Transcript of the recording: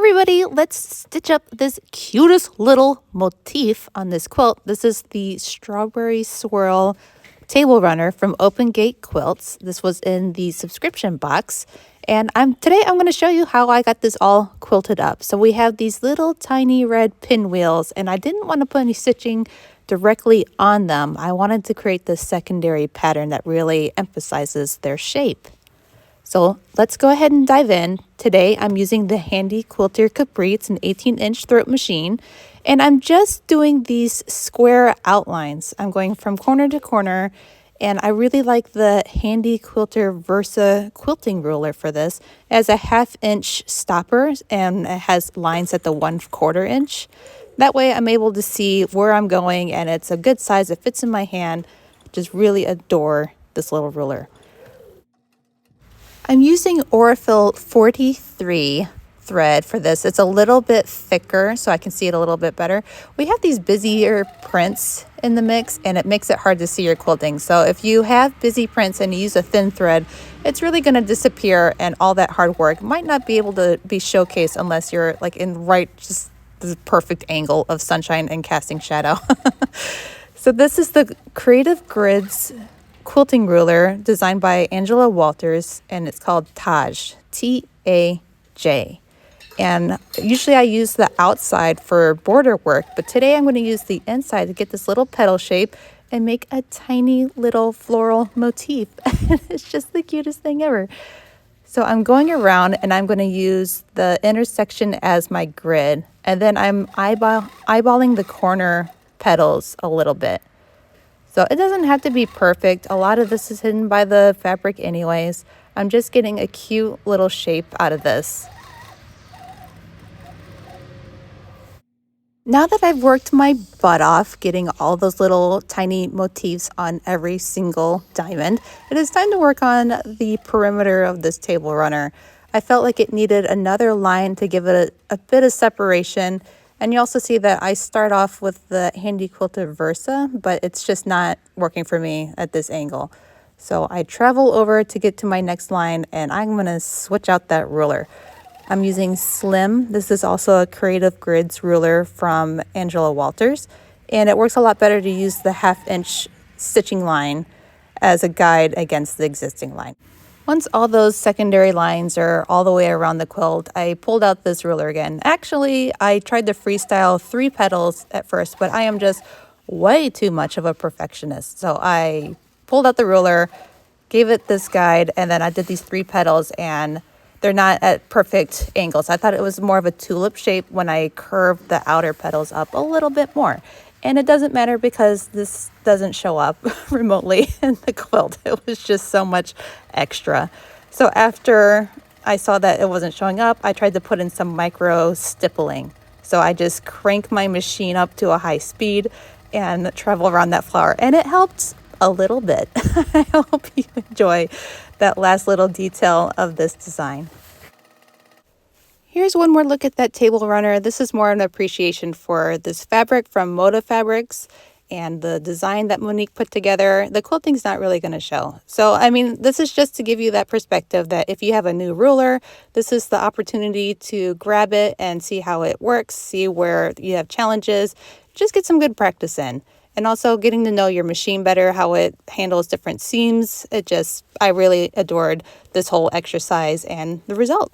everybody, let's stitch up this cutest little motif on this quilt. This is the Strawberry Swirl table runner from Open Gate Quilts. This was in the subscription box. And today I'm going to show you how I got this all quilted up. So we have these little tiny red pinwheels, and I didn't want to put any stitching directly on them. I wanted to create this secondary pattern that really emphasizes their shape. So let's go ahead and dive in. Today I'm using the Handi Quilter Capri. It's an 18-inch throat machine. And I'm just doing these square outlines. I'm going from corner to corner. And I really like the Handi Quilter Versa quilting ruler for this. It has a 1/2 inch stopper and it has lines at the 1/4 inch. That way I'm able to see where I'm going, and it's a good size. It fits in my hand. Just really adore this little ruler. I'm using Aurifil 43 thread for this. It's a little bit thicker so I can see it a little bit better. We have these busier prints in the mix and it makes it hard to see your quilting. So if you have busy prints and you use a thin thread, it's really going to disappear, and all that hard work might not be able to be showcased unless you're like in just the perfect angle of sunshine and casting shadow. So this is the Creative Grids quilting ruler designed by Angela Walters, and it's called Taj, T-A-J. And usually I use the outside for border work, but today I'm going to use the inside to get this little petal shape and make a tiny little floral motif. It's just the cutest thing ever. So I'm going around and I'm going to use the intersection as my grid, and then I'm eyeballing the corner petals a little bit. So it doesn't have to be perfect. A lot of this is hidden by the fabric anyways. I'm just getting a cute little shape out of this. Now that I've worked my butt off getting all those little tiny motifs on every single diamond, it is time to work on the perimeter of this table runner. I felt like it needed another line to give it a bit of separation. And you also see that I start off with the Handi Quilter Versa, but it's just not working for me at this angle. So I travel over to get to my next line, and I'm going to switch out that ruler. I'm using Slim. This is also a Creative Grids ruler from Angela Walters, and it works a lot better to use the 1/2 inch stitching line as a guide against the existing line. Once all those secondary lines are all the way around the quilt, I pulled out this ruler again. Actually, I tried to freestyle 3 petals at first, but I am just way too much of a perfectionist. So I pulled out the ruler, gave it this guide, and then I did these 3 petals, and they're not at perfect angles. I thought it was more of a tulip shape when I curved the outer petals up a little bit more. And it doesn't matter because this doesn't show up remotely in the quilt. It was just so much extra. So after I saw that it wasn't showing up, I tried to put in some micro stippling. So I just crank my machine up to a high speed and travel around that flower. And it helped a little bit. I hope you enjoy that last little detail of this design. Here's one more look at that table runner. This is more an appreciation for this fabric from Moda Fabrics and the design that Monique put together. The quilting's not really going to show. So, I mean, this is just to give you that perspective that if you have a new ruler, this is the opportunity to grab it and see how it works, see where you have challenges, just get some good practice in. And also getting to know your machine better, how it handles different seams. I really adored this whole exercise and the result.